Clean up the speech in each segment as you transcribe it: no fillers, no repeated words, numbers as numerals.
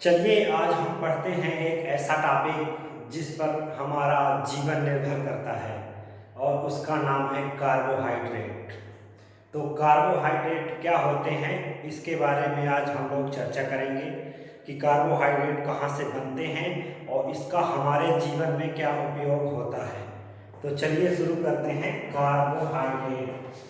चलिए आज हम पढ़ते हैं एक ऐसा टॉपिक जिस पर हमारा जीवन निर्भर करता है और उसका नाम है कार्बोहाइड्रेट। तो कार्बोहाइड्रेट क्या होते हैं इसके बारे में आज हम लोग चर्चा करेंगे कि कार्बोहाइड्रेट कहाँ से बनते हैं और इसका हमारे जीवन में क्या उपयोग होता है। तो चलिए शुरू करते हैं। कार्बोहाइड्रेट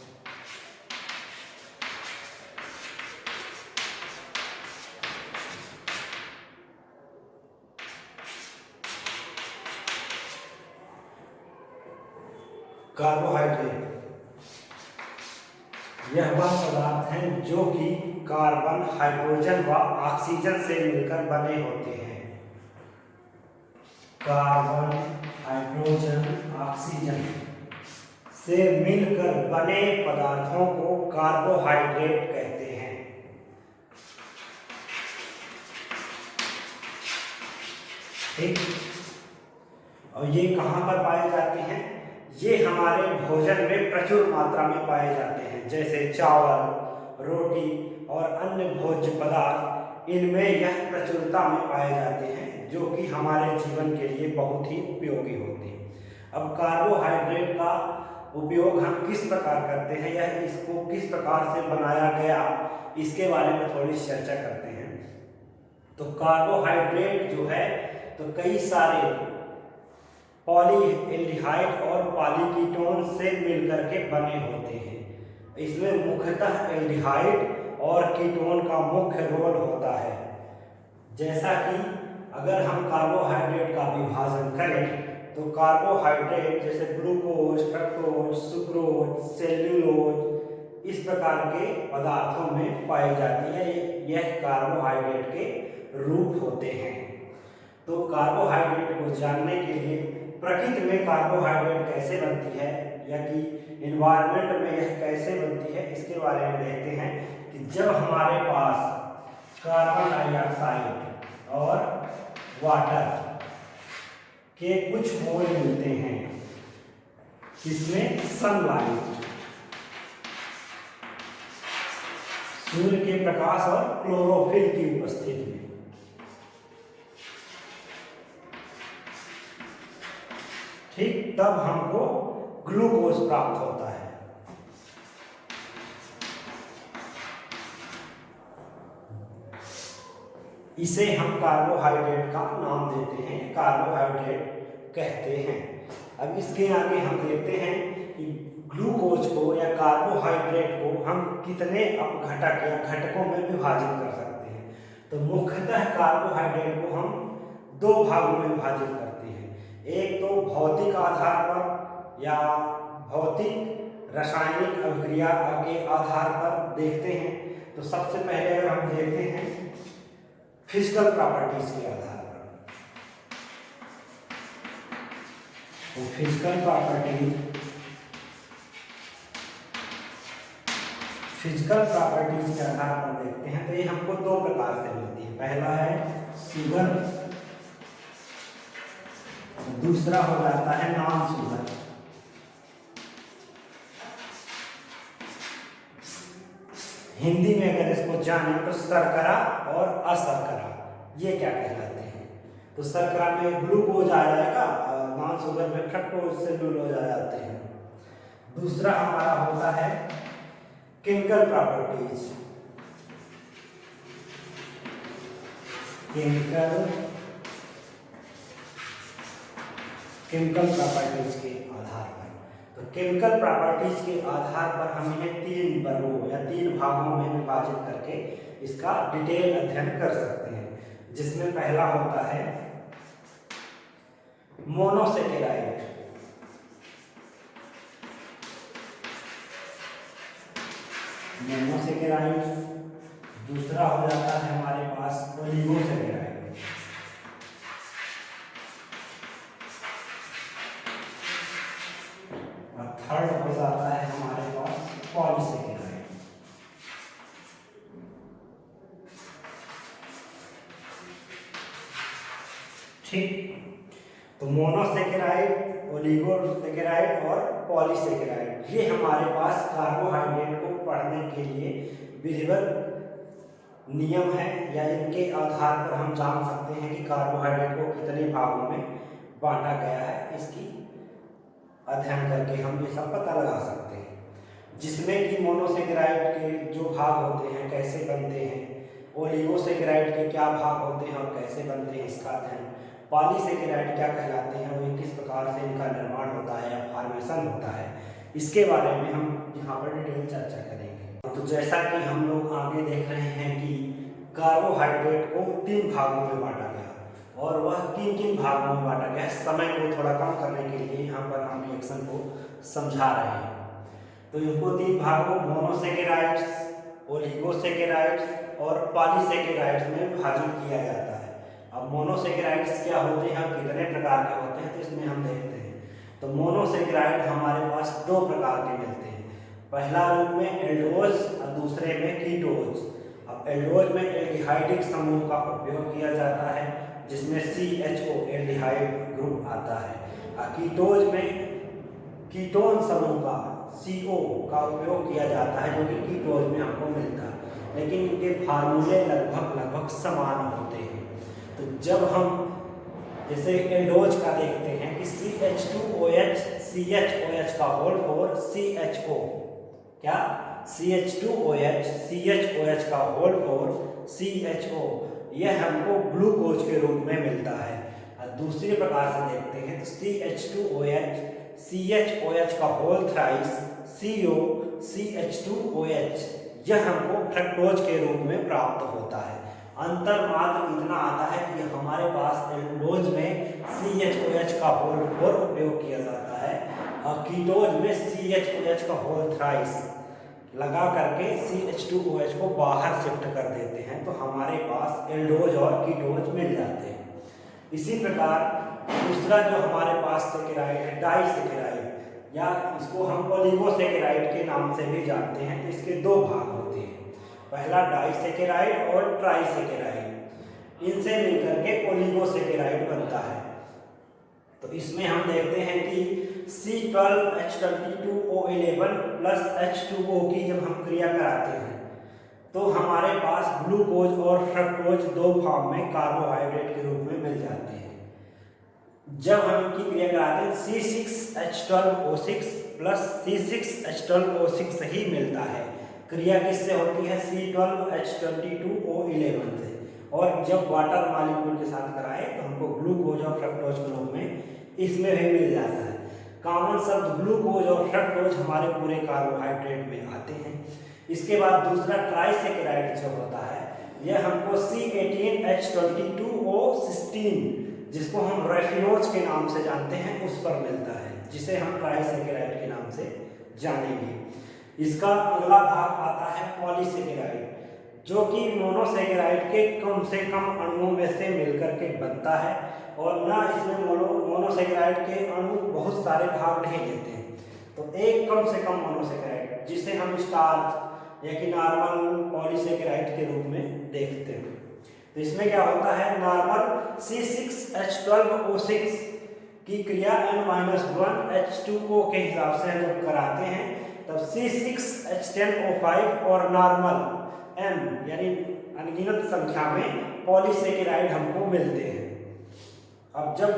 कार्बोहाइड्रेट यह वह पदार्थ हैं जो कि कार्बन, हाइड्रोजन व ऑक्सीजन से मिलकर बने होते हैं। कार्बन, हाइड्रोजन, ऑक्सीजन से मिलकर बने पदार्थों को कार्बोहाइड्रेट कहते हैं। ठीक, और ये कहाँ पर पाए जाते हैं? ये हमारे भोजन में प्रचुर मात्रा में पाए जाते हैं, जैसे चावल, रोटी और अन्य भोज्य पदार्थ, इनमें यह प्रचुरता में पाए जाते हैं जो कि हमारे जीवन के लिए बहुत ही उपयोगी होते हैं। अब कार्बोहाइड्रेट का उपयोग हम किस प्रकार करते हैं या इसको किस प्रकार से बनाया गया, इसके बारे में थोड़ी चर्चा करते हैं। तो कार्बोहाइड्रेट जो है तो कई सारे पॉलीएल्डिहाइड और पॉलीकीटोन से मिलकर के बने होते हैं। इसमें मुख्यतः एल्डिहाइड और कीटोन का मुख्य रोल होता है। जैसा कि अगर हम कार्बोहाइड्रेट का विभाजन करें तो कार्बोहाइड्रेट जैसे ग्लूकोज, फ्रक्टोज, सुक्रोज, सेल्यूलोज इस प्रकार के पदार्थों में पाई जाती है। यह कार्बोहाइड्रेट के रूप होते हैं। तो कार्बोहाइड्रेट को जानने के लिए प्रकृति में कार्बोहाइड्रेट कैसे बनती है या कि एनवायरनमेंट में यह कैसे बनती है, इसके बारे में देखते हैं कि जब हमारे पास कार्बन डाइऑक्साइड और वाटर के कुछ मोल मिलते हैं, इसमें सनलाइट, सूर्य के प्रकाश और क्लोरोफिल की उपस्थिति में, ठीक, तब हमको ग्लूकोज प्राप्त होता है। इसे हम कार्बोहाइड्रेट का नाम देते हैं, कार्बोहाइड्रेट कहते हैं। अब इसके आगे हम देखते हैं कि ग्लूकोज को या कार्बोहाइड्रेट को हम कितने अपघटक या घटकों में विभाजित कर सकते हैं। तो मुख्यतः कार्बोहाइड्रेट को हम दो भागों में विभाजित करते हैं। एक तो भौतिक आधार पर या भौतिक रासायनिक अभिक्रिया के आधार पर देखते हैं। तो सबसे पहले अगर हम देखते हैं फिजिकल प्रॉपर्टीज के आधार पर, तो फिजिकल प्रॉपर्टीज के आधार पर देखते हैं। तो ये हमको दो प्रकार से मिलती है। पहला है शुगर, दूसरा हो जाता है नॉन शुगर। हिंदी में अगर इसको जाने तो शर्करा और अशर्करा, ये क्या कहलाते हैं? तो शर्करा में ग्लूकोज आ जाएगा, नॉन शुगर में फ्रक्टोज, सेल्यूलोज आ जाते हैं। दूसरा हमारा होता है केमिकल प्रॉपर्टीज, केमिकल प्रॉपर्टीज के आधार पर। तो केमिकल प्रॉपर्टीज के आधार पर हम इन्हें तीन वर्गों या तीन भागों में विभाजित करके इसका डिटेल अध्ययन कर सकते हैं, जिसमें पहला होता है मोनोसेकेराइड, दूसरा हो जाता है हमारे पास ओलिगोसेकेराइड, थर्ड हो जाता है हमारे पास पॉलीसेकेराइड। ठीक, तो मोनोसेकेराइड, ओलिगोसेकेराइड और पॉलीसेकेराइड, ये हमारे पास कार्बोहाइड्रेट को पढ़ने के लिए विधिवत नियम है या इनके आधार पर हम जान सकते हैं कि कार्बोहाइड्रेट को कितने भागों में बांटा गया है। इसकी अध्ययन करके हम ये सब पता लगा सकते हैं, जिसमें कि मोनोसेकेराइड के जो भाग होते हैं कैसे बनते हैं, ओलिगोसेकेराइड के क्या भाग होते हैं और कैसे बनते हैं इसका अध्ययन, पॉलीसेकेराइड क्या कहलाते हैं और किस प्रकार से इनका निर्माण होता है या फॉर्मेशन होता है, इसके बारे में हम यहाँ पर डिटेल चर्चा करेंगे। तो जैसा कि हम लोग आगे देख रहे हैं कि कार्बोहाइड्रेट को 3 भागों में बांटा गया और वह किन भागों में बांटा गया है, समय को थोड़ा कम करने के लिए यहाँ पर हम रिएक्शन को समझा रहे हैं। तो इनको 3 भागों मोनोसेकेराइड्स, ओलिगोसेकेराइड्स और पॉलीसेकेराइड्स में विभाजित किया जाता है। अब मोनोसेकेराइड्स क्या होते हैं, कितने प्रकार के होते हैं, तो इसमें हम देखते हैं। तो मोनोसेकेराइड हमारे पास 2 प्रकार के मिलते हैं। पहला रूप में एल्डोज और दूसरे में कीटोज। अब एल्डोज में एल्डिहाइडिक समूह का उपयोग किया जाता है जिसमें CHO एल्डिहाइड ग्रुप आता है, और कीटोज में कीटोन समूह का CO का उपयोग किया जाता है जो कि कीटोज में हमको मिलता है, लेकिन इनके फार्मूले लगभग समान होते हैं। तो जब हम जैसे एल्डोज का देखते हैं कि CH2OH CHOH का होल फॉर CHO, क्या CH2OH CHOH का होल फॉर CHO, यह हमको ग्लूकोज के रूप में मिलता है। और दूसरे प्रकार से देखते हैं तो CH2OH CHOH का होल थ्राइस CO CH2OH, यह हमको फ्रक्टोज के रूप में प्राप्त होता है। अंतर मात्र इतना आता है कि हमारे पास एल्डोज में CHOH का होल फॉर उपयोग किया जाता है और कीटोज में CHOH का होल थ्राइस लगा करके CH2OH को बाहर शिफ्ट कर देते हैं, तो हमारे पास एल्डोज और कीटोज मिल जाते हैं। इसी प्रकार दूसरा जो हमारे पास सेकेराइड है डाइसेकेराइड, या इसको हम ओलिगोसेकेराइड के नाम से भी जानते हैं। तो इसके 2 भाग होते हैं, पहला डाइसेकेराइड और ट्राइसेकेराइड। इनसे मिलकर के ओलिगोसेकेराइड बनता है। तो इसमें हम देखते हैं कि C12H22O11 प्लस H2O की जब हम क्रिया कराते हैं तो हमारे पास ग्लूकोज और फ्रक्टोज 2 फॉर्म में कार्बोहाइड्रेट के रूप में मिल जाते हैं। जब हम इनकी क्रिया कराते हैं C6H12O6 प्लस C6H12O6 ही मिलता है। क्रिया किससे होती है, C12H22O11 से। और जब वाटर मॉलिक्यूल के साथ कराए तो हमको ग्लूकोज और फ्रक्टोज के रूप में इसमें भी मिल जाता है। कॉमन शब्द ग्लूकोज और फ्रक्टोज हमारे पूरे कार्बोहाइड्रेट में आते हैं। इसके बाद दूसरा ट्राइसेकेराइड जो होता है यह हमको C18H22O16, जिसको हम रेफिनोज के नाम से जानते हैं, उस पर मिलता है, जिसे हम ट्राइसेकेराइड के नाम से जानेंगे। इसका अगला भाग आता है पॉलीसेकेराइड, जो कि मोनोसेकेराइड के कम से कम अणुओं में से मिलकर के बनता है, और ना इसमें मोनोसेकेराइड के अणु बहुत सारे भाग नहीं लेते हैं। तो एक कम से कम मोनोसेकेराइड जिसे हम स्टार्च या कि नॉर्मल पॉलीसेकेराइड के रूप में देखते हैं। तो इसमें क्या होता है, नॉर्मल C6H12O6 की क्रिया N-1H2O के हिसाब से जब कराते हैं तब C6H10O5 और नॉर्मल N यानी अनगिनत संख्या में पॉलीसेकेराइड हमको मिलते हैं। अब जब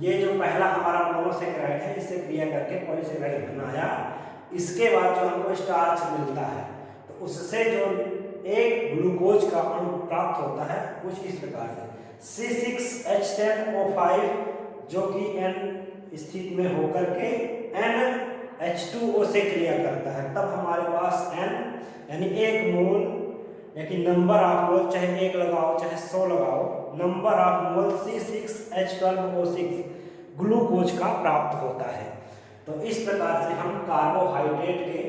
ये जो पहला हमारा मोनोसेकेराइड है इससे क्रिया करके पॉलीसेकेराइड बनाया, इसके बाद जो हमको स्टार्च मिलता है तो उससे जो एक ग्लूकोज का अणु प्राप्त होता है कुछ इस प्रकार से C6H10O5, जो कि N स्थिति में होकर के NH2O से क्रिया करता है। तब हमारे पास N यानी 1 मोल यानी नंबर ऑफ मोल, चाहे 1 लगाओ चाहे 100 लगाओ, number of mole C6H12O6 glucose का प्राप्त होता है। तो इस प्रकार से हम कार्बोहाइड्रेट के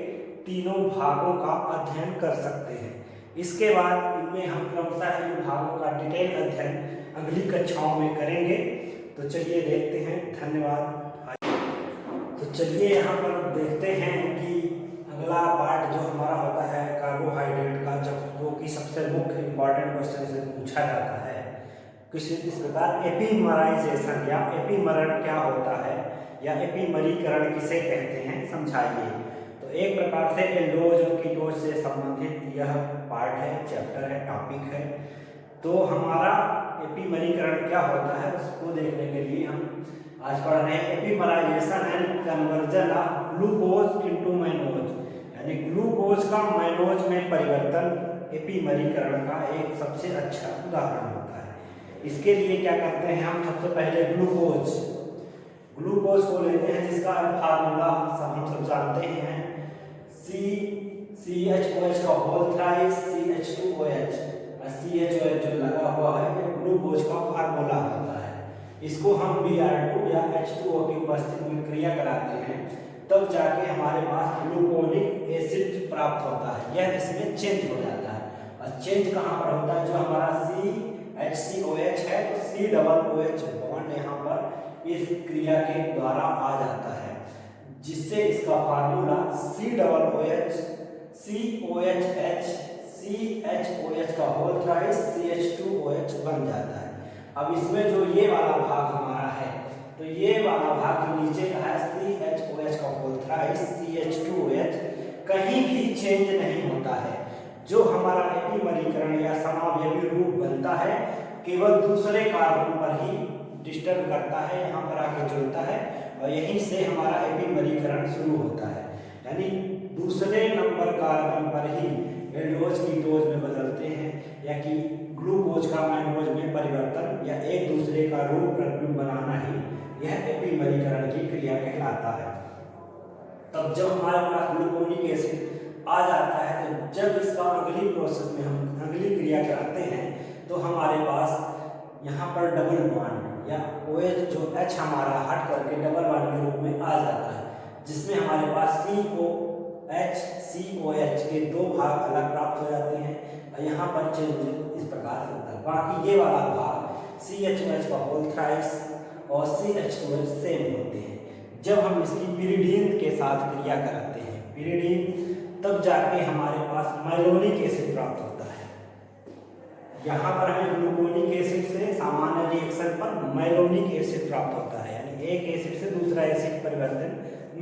तीनों भागों का अध्ययन कर सकते हैं। इसके बाद इनमें हम क्रमशः इन भागों का डिटेल अध्ययन अगली कक्षाओं में करेंगे। तो चलिए देखते हैं, धन्यवाद। तो चलिए यहाँ पर देखते हैं कि अगला पार्ट जो हमारा होता है कार्बोहाइड्रेट का, जो कि सबसे मुख्य इंपॉर्टेंट क्वेश्चन से पूछा जाता है कुछ इस प्रकार, एपीमराइजेशन या एपीमरण क्या होता है या एपीमरीकरण किसे कहते हैं, समझाइए। तो तो एक प्रकार से एल्डोज और कीटोज से संबंधित यह पार्ट है, चैप्टर है, टॉपिक है। तो हमारा एपीमरीकरण क्या होता है उसको देखने के लिए हम आज पढ़ रहे हैं epimerisation and conversion of glucose into mannose, यानी ग्लूकोज का मैनोज में परिवर्तन एपीमरीकरण का एक सबसे अच्छा उदाहरण होता है। इसके लिए क्या करते हैं हम, सबसे पहले ग्लूकोज को लेते हैं जिसका फार्मूला हम सब जानते हैं, CHOH का होल थ्राइस CH2OH, CHOH जो लगा हुआ है ये ग्लूकोज का फार्मूला होता है। इसको हम Br2 या H2O की उपस्थिति में क्रिया कराते हैं तब जाके हमारे पास ग्लूकोनिक एसिड प्राप्त होता है। यह इसमें चेंज हो जाता है, और चेंज कहाँ पर होता है, जो हमारा CHCOH है तो COOH बॉन्ड यहाँ पर इस क्रिया के द्वारा आ जाता है, जिससे इसका फार्मूला COOH का होल थ्राइस CH2OH बन जाता है। अब इसमें जो ये वाला भाग हमारा है, तो ये वाला भाग जो नीचे का है CHOH का होल थ्राइस CH2OH कहीं भी चेंज नहीं होता है। जो हमारा एपीमरीकरण या समावयवी रूप बनता है केवल दूसरे कार्बन पर ही डिस्टर्ब करता है, यहाँ पर आके जुड़ता है, और यहीं से हमारा एपीमरीकरण शुरू होता है। यानी दूसरे नंबर कार्बन पर ही एल्डोज कीटोज में बदलते हैं, या कि ग्लूकोज का मैनोज में परिवर्तन या एक दूसरे का रूप प्रतिबिंब बनाना ही यह एपीमरीकरण की क्रिया कहलाता है। तब जब हमारे पास ग्लूकोनिक एसिड आ जाता है तो जब इसका अगली प्रोसेस में हम अगली क्रिया कराते हैं तो हमारे पास यहाँ पर डबल बॉन्ड या OH जो H हमारा हट करके डबल बॉन्ड के रूप में आ जाता है, जिसमें हमारे पास COH के दो भाग अलग प्राप्त हो जाते हैं, और यहाँ पर चेंज इस प्रकार से होता है। बाकी ये वाला भाग CHOH का होल थ्राइस और CH2OH सेम होते हैं। जब हम इसकी पिरिडीन के साथ क्रिया कराते हैं, पिरिडीन, तब जाके हमारे पास माइलोनिक एसिड प्राप्त होता है। यहाँ पर हमें ग्लूकोनिक एसिड से सामान्य रिएक्शन पर माइलोनिक एसिड प्राप्त होता है, यानी एक एसिड से दूसरा एसिड परिवर्तन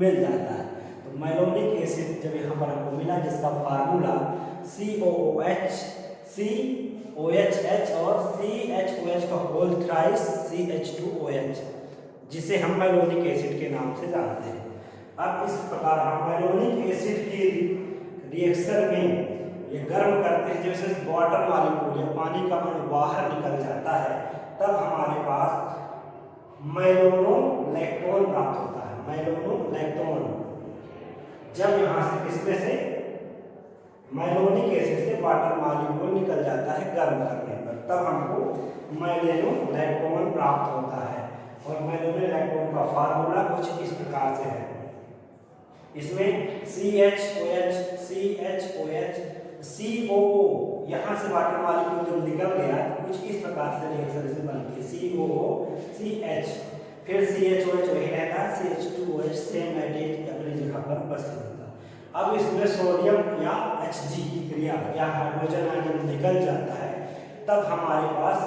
मिल जाता है। तो माइलोनिक एसिड जब यहाँ पर हमको मिला जिसका फार्मूला COOH COHH और CHOH का होल थ्राइस CH2OH, जिसे हम माइलोनिक एसिड के नाम से जानते हैं। अब इस प्रकार हम माइलोनिक एसिड की रिएक्शन में ये गर्म करते हैं, जैसे वाटर मॉलिक्यूल या पानी का अणु बाहर निकल जाता है तब हमारे पास माइलोनोलैक्टोन प्राप्त होता है। माइलोनोलैक्टोन जब यहाँ से इसमें से माइलोनिक एसिड से वाटर मॉलिक्यूल निकल जाता है गर्म करने पर, तब हमको माइलोनोलैक्टोन प्राप्त होता है। और माइलोनोलैक्टोन का फार्मूला कुछ इस प्रकार से है, इसमें CHOH COO, यहाँ से वाटर मॉलिक्यूल जब निकल गया तो कुछ इस प्रकार से रिएक्शन से बनती है COO CH, फिर CHOH वही रहता है, CH2OH सेम एडिट अपनी जगह पर उपस्थित होता है। अब इसमें सोडियम या Hg की क्रिया या हाइड्रोजन आयन निकल जाता है, तब हमारे पास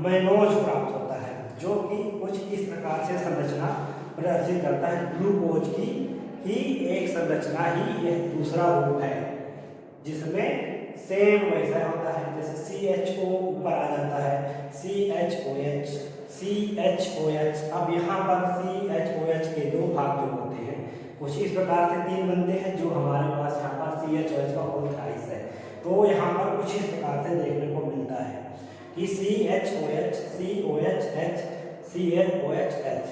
मैनोज प्राप्त होता है, जो कि कुछ इस प्रकार से संरचना प्रदर्शित करता है। ग्लूकोज की ही एक संरचना ही यह दूसरा रूप है, जिसमें सेम वैसा होता है, जैसे CHO ऊपर आ जाता है CHOH। अब यहाँ पर CHOH के दो भाग जो होते हैं कुछ इस प्रकार से तीन बनते हैं, जो हमारे पास यहाँ पर CHOH का होल थ्राइस है। तो यहाँ पर कुछ इस प्रकार से देखने को मिलता है कि CHOH COHH CHOHH,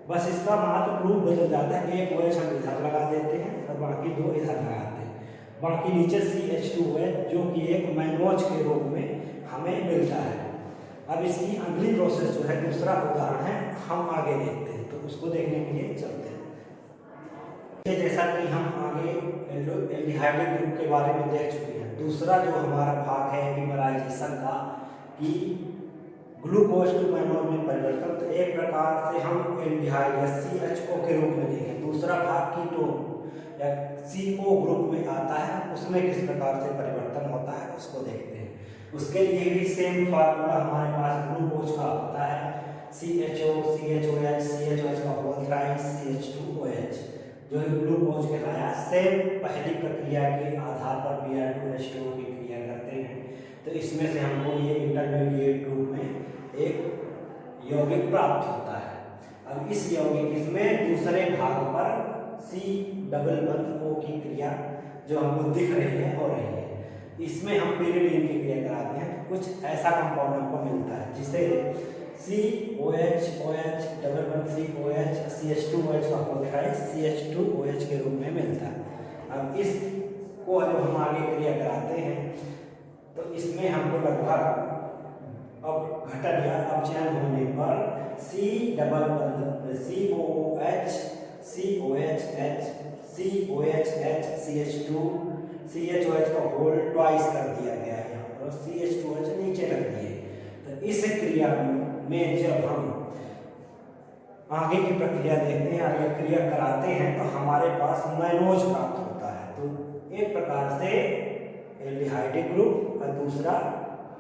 बस इसका मात्र रूप बदल जाता है। एक OH हम इधर लगा देते हैं और बाकी दो इधर लगाते हैं, बाकी नीचे CH2OH जो कि एक मैनोज के रूप में हमें मिलता है। अब इसकी अगली प्रोसेस जो है दूसरा उदाहरण है, हम आगे देखते हैं, तो उसको देखने के लिए चलते हैं। जैसा कि हम आगे एल्डिहाइड ग्रुप के बारे में देख चुके हैं, दूसरा जो हमारा भाग है एपीमराइजेशन का कि ग्लूकोज टू मैनोज में परिवर्तन, तो एक प्रकार से हम एल्डिहाइड या CHO के रूप में देखें। दूसरा भाग कीटोन या CO ग्रुप में आता है, उसमें किस प्रकार से परिवर्तन होता है उसको देखते हैं। उसके लिए भी सेम फार्मूला हमारे पास ग्लूकोज का होता है CHO CHOH CHOH का होल थ्राइस CH2OH, जो ग्लूकोज कहलाया, सेम पहली प्रक्रिया के आधार पर Br2H2O की क्रिया करते हैं। तो इसमें से हमको ये इंटरमीडिएट ग्रुप में एक यौगिक प्राप्त होता है। अब इस यौगिक इसमें दूसरे भाग पर C डबल बंध O की क्रिया जो हमको दिख रही है हो रही है। इसमें हम पीरियडिन की क्रिया कराते हैं तो कुछ ऐसा कंपाउंड हमको मिलता है जिसे COH OH डबल बंध COH CH2OH का होता है, CH2OH के रूप में मिलता है। अब इसको जब हम आगे क्रिया कराते हैं तो इसमें हमको लगभग अब घटन या अपचयन होने पर C डबल बंध COOH COHH COHH CH2 CHOH का होल ट्वाइस कर दिया गया है और CH2OH नीचे रख दिए। तो इस क्रिया में जब हम आगे की प्रक्रिया देखते हैं, आगे क्रिया कराते हैं तो हमारे पास मैनोज प्राप्त होता है। तो एक प्रकार से एल्डिहाइडिक ग्रुप और दूसरा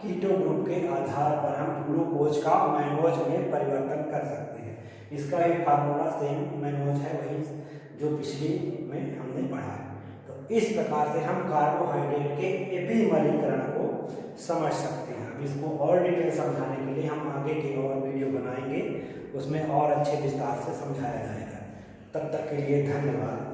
कीटो ग्रुप के आधार पर हम ग्लूकोज का मैनोज में परिवर्तन कर सकते हैं। इसका एक फार्मूला सेम मैनोज है, वही जो पिछली में हमने पढ़ा है। तो इस प्रकार से हम कार्बोहाइड्रेट के एपीमरीकरण को समझ सकते हैं। अब इसको और डिटेल समझाने के लिए हम आगे की और वीडियो बनाएंगे, उसमें और अच्छे विस्तार से समझाया जाएगा। तब तक के लिए धन्यवाद।